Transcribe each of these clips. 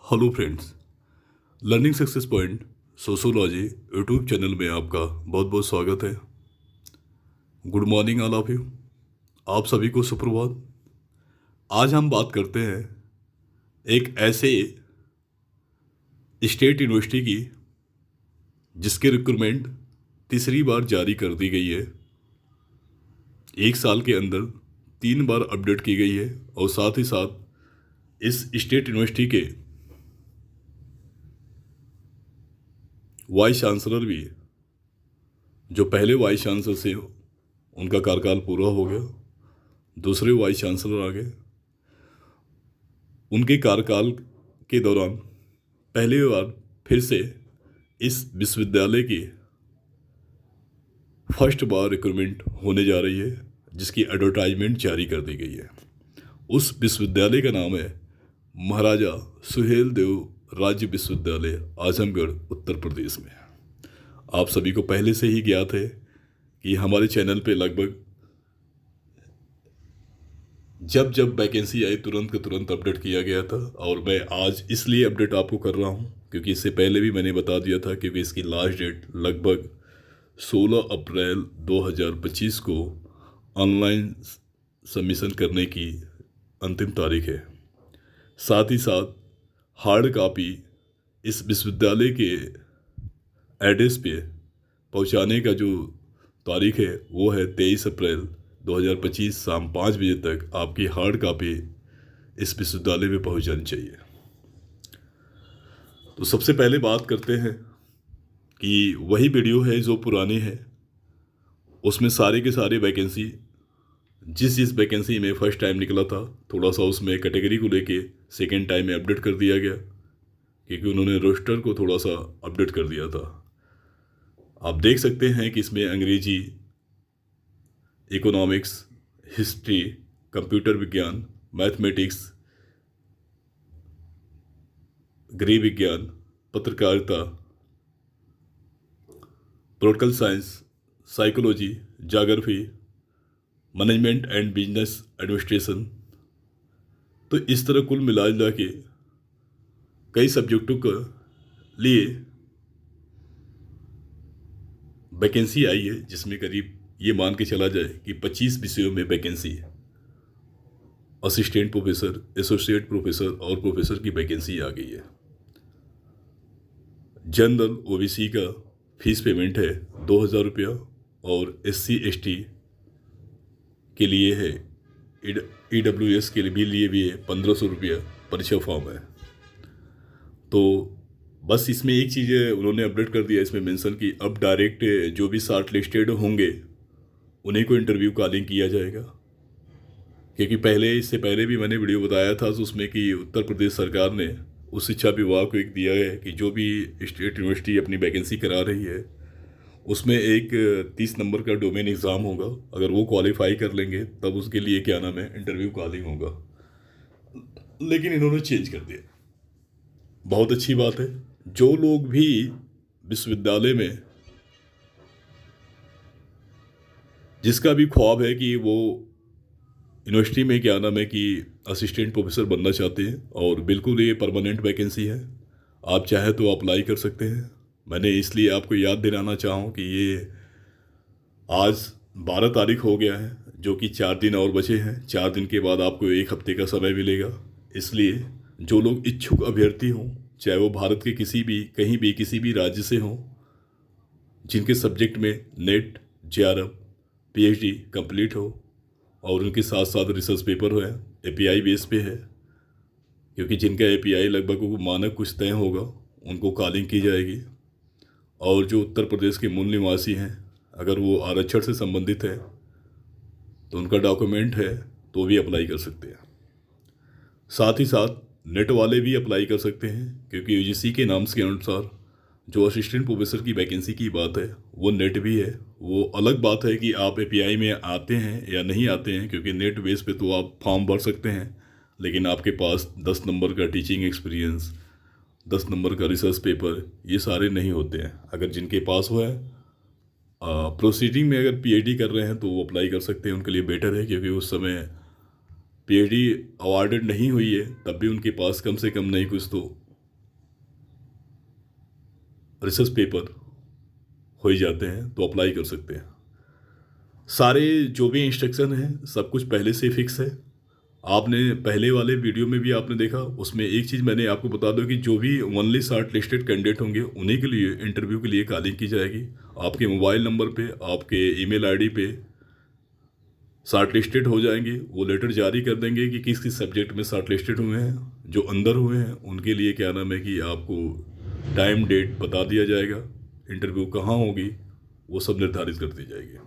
Hello friends, learning success point sociology YouTube channel में आपका बहुत बहुत स्वागत है। Good morning all of you. आप सभी को सुप्रभात। आज हम बात करते हैं एक ऐसे स्टेट यूनिवर्सिटी की जिसके रिक्रूटमेंट तीसरी बार जारी कर दी गई है। एक साल के अंदर 3 बार अपडेट की गई है और साथ ही साथ इस स्टेट यूनिवर्सिटी के वाइस चांसलर भी, जो पहले वाइस चांसलर से उनका कार्यकाल पूरा हो गया, दूसरे वाइस चांसलर आ गए। उनके कार्यकाल के दौरान पहली बार फिर से इस विश्वविद्यालय की फर्स्ट बार रिक्रूटमेंट होने जा रही है, जिसकी एडवर्टाइजमेंट जारी कर दी गई है। उस विश्वविद्यालय का नाम है महाराजा सुहेल देव राज्य विश्वविद्यालय, आजमगढ़, उत्तर प्रदेश में। आप सभी को पहले से ही ज्ञात है कि हमारे चैनल पे लगभग जब जब वैकेंसी आई तुरंत के तुरंत अपडेट किया गया था। और मैं आज इसलिए अपडेट आपको कर रहा हूँ क्योंकि इससे पहले भी मैंने बता दिया था, क्योंकि इसकी लास्ट डेट लगभग 16 अप्रैल 2025 को ऑनलाइन सबमिशन करने की अंतिम तारीख है। साथ ही साथ हार्ड कॉपी इस विश्वविद्यालय के एड्रेस पे पहुंचाने का जो तारीख है वो है 23 अप्रैल 2025 शाम 5 बजे तक आपकी हार्ड कॉपी इस विश्वविद्यालय में पहुंच जानी चाहिए। तो सबसे पहले बात करते हैं कि वही वीडियो है जो पुरानी है, उसमें सारे के सारे वैकेंसी जिस वैकेंसी में फर्स्ट टाइम निकला था, थोड़ा सा उसमें कैटेगरी को लेके सेकेंड टाइम में अपडेट कर दिया गया, क्योंकि उन्होंने रोस्टर को थोड़ा सा अपडेट कर दिया था। आप देख सकते हैं कि इसमें अंग्रेजी, इकोनॉमिक्स, हिस्ट्री, कंप्यूटर विज्ञान, मैथमेटिक्स, गृह विज्ञान, पत्रकारिता, political science, psychology, geography, management and business administration, तो इस तरह कुल मिला जुला के कई सब्जेक्टों के लिए वैकेंसी आई है, जिसमें करीब ये मान के चला जाए कि 25 विषयों में वैकेंसी है। असिस्टेंट प्रोफेसर, एसोसिएट प्रोफेसर और प्रोफेसर की वैकेंसी आ गई है। जनरल ओबीसी का फीस पेमेंट है 2000 रुपया और SC/ST के लिए है, EWS के लिए भी है 1500 रुपया परीक्षा फॉर्म है। तो बस इसमें एक चीज़ उन्होंने अपडेट कर दिया इसमें मेंशन कि अब डायरेक्ट जो भी शॉर्ट लिस्टेड होंगे उन्हीं को इंटरव्यू कॉलिंग किया जाएगा। क्योंकि इससे पहले भी मैंने वीडियो बताया था तो उसमें कि उत्तर प्रदेश सरकार ने उस शिक्षा विभाग को एक दिया है कि जो भी स्टेट यूनिवर्सिटी अपनी वैकेंसी करा रही है उसमें एक 30 नंबर का डोमेन एग्ज़ाम होगा। अगर वो क्वालिफाई कर लेंगे तब उसके लिए क्या नाम है, इंटरव्यू कॉलिंग होगा। लेकिन इन्होंने चेंज कर दिया। बहुत अच्छी बात है। जो लोग भी विश्वविद्यालय में, जिसका भी ख्वाब है कि वो यूनिवर्सिटी में क्या नाम है कि असिस्टेंट प्रोफेसर बनना चाहते हैं, और बिल्कुल ये परमानेंट वैकेंसी है, आप चाहे तो अप्लाई कर सकते हैं। मैंने इसलिए आपको याद दिलाना चाहूँ कि ये आज 12 तारीख हो गया है, जो कि 4 दिन और बचे हैं। 4 दिन के बाद आपको 1 हफ्ते का समय मिलेगा। इसलिए जो लोग इच्छुक अभ्यर्थी हों, चाहे वो भारत के कहीं भी किसी भी राज्य से हों, जिनके सब्जेक्ट में नेट, JRF, PhD कंप्लीट हो और उनके साथ साथ रिसर्च पेपर हो, API बेस पे है, क्योंकि जिनका API लगभग वो मानक कुछ तय होगा उनको कॉलिंग की जाएगी। और जो उत्तर प्रदेश के मूल निवासी हैं, अगर वो आरक्षण से संबंधित है तो उनका डॉक्यूमेंट है तो भी अप्लाई कर सकते हैं। साथ ही साथ नेट वाले भी अप्लाई कर सकते हैं, क्योंकि UGC के नाम के अनुसार जो असिस्टेंट प्रोफेसर की वैकेंसी की बात है वो नेट भी है। वो अलग बात है कि आप API में आते हैं या नहीं आते हैं, क्योंकि नेट बेस पे तो आप फॉर्म भर सकते हैं, लेकिन आपके पास 10 नंबर का टीचिंग एक्सपीरियंस, 10 नंबर का रिसर्च पेपर, ये सारे नहीं होते हैं। अगर जिनके पास हुआ है प्रोसीडिंग में अगर PhD कर रहे हैं तो वो अप्लाई कर सकते हैं, उनके लिए बेटर है, क्योंकि उस समय PhD अवार्डेड नहीं हुई है तब भी उनके पास कम से कम नहीं कुछ तो रिसर्च पेपर हो ही जाते हैं तो अप्लाई कर सकते हैं। सारे जो भी इंस्ट्रक्शन हैं सब कुछ पहले से फिक्स है। आपने पहले वाले वीडियो में भी आपने देखा, उसमें एक चीज़ मैंने आपको बता दूं कि जो भी ओनली शॉर्ट लिस्टेड कैंडिडेट होंगे उन्हीं के लिए इंटरव्यू के लिए कॉलिंग की जाएगी। आपके मोबाइल नंबर पे, आपके ईमेल आईडी पे शॉर्ट लिस्टेड हो जाएंगे, वो लेटर जारी कर देंगे कि किस किस सब्जेक्ट में शॉर्ट लिस्टेड हुए हैं। जो अंदर हुए हैं उनके लिए क्या नाम है कि आपको टाइम डेट बता दिया जाएगा, इंटरव्यू कहाँ होगी वो सब निर्धारित कर दी जाएगी।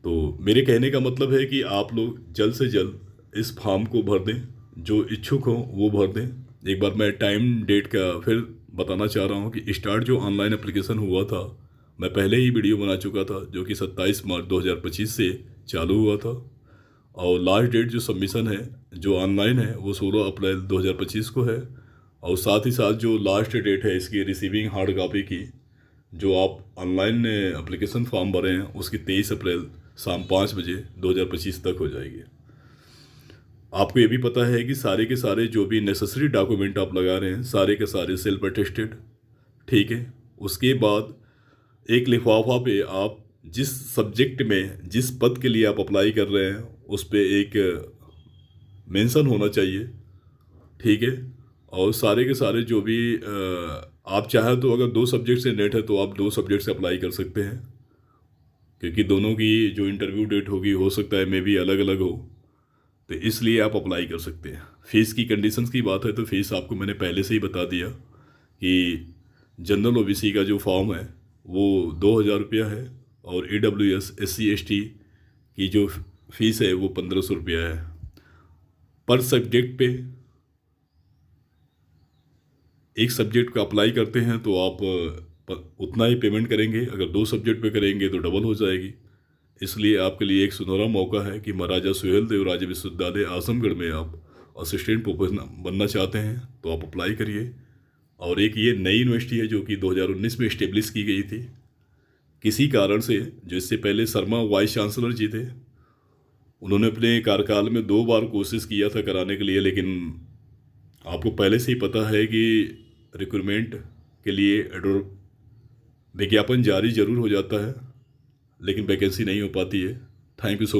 तो मेरे कहने का मतलब है कि आप लोग जल्द से जल्द इस फॉर्म को भर दें, जो इच्छुक हों वो भर दें। एक बार मैं टाइम डेट का फिर बताना चाह रहा हूँ कि स्टार्ट जो ऑनलाइन एप्लीकेशन हुआ था, मैं पहले ही वीडियो बना चुका था, जो कि 27 मार्च 2025 से चालू हुआ था। और लास्ट डेट जो सबमिशन है जो ऑनलाइन है वो 16 अप्रैल 2025 को है। और साथ ही साथ जो लास्ट डेट है इसकी रिसीविंग हार्ड कॉपी की, जो आप ऑनलाइन एप्लीकेशन फॉर्म भरे हैं, उसकी 23 अप्रैल शाम 5 बजे 2025 तक हो जाएगी। आपको ये भी पता है कि सारे के सारे जो भी नेसेसरी डॉक्यूमेंट आप लगा रहे हैं सारे के सारे सेल्फ अटेस्टेड, ठीक है। उसके बाद एक लिफाफा पे आप जिस सब्जेक्ट में जिस पद के लिए आप अप्लाई कर रहे हैं उस पे एक मेंशन होना चाहिए, ठीक है। और सारे के सारे जो भी आप चाहे तो अगर 2 सब्जेक्ट से नेट है तो आप 2 सब्जेक्ट से अप्लाई कर सकते हैं, क्योंकि दोनों की जो इंटरव्यू डेट होगी हो सकता है मे भी अलग अलग हो, तो इसलिए आप अप्लाई कर सकते हैं। फ़ीस की कंडीशंस की बात है तो फ़ीस आपको मैंने पहले से ही बता दिया कि जनरल ओबीसी का जो फॉर्म है वो 2000 रुपया है, और EWS SC ST की जो फ़ीस है वो 1500 रुपया है। पर सब्जेक्ट पे एक सब्जेक्ट का अप्लाई करते हैं तो आप उतना ही पेमेंट करेंगे, अगर 2 सब्जेक्ट पे करेंगे तो डबल हो जाएगी। इसलिए आपके लिए एक सुनहरा मौका है कि महाराजा सुहेल देव राज्य विश्वविद्यालय आजमगढ़ में आप असिस्टेंट प्रोफेसर बनना चाहते हैं तो आप अप्लाई करिए। और एक ये नई यूनिवर्सिटी है जो कि 2019 में इस्टेब्लिश की गई थी किसी कारण से। जो इससे पहले शर्मा वाइस चांसलर जी थे, उन्होंने अपने कार्यकाल में 2 बार कोशिश किया था कराने के लिए, लेकिन आपको पहले से ही पता है कि रिक्रूटमेंट के लिए विज्ञापन जारी जरूर हो जाता है लेकिन वैकेंसी नहीं हो पाती है। Thank you so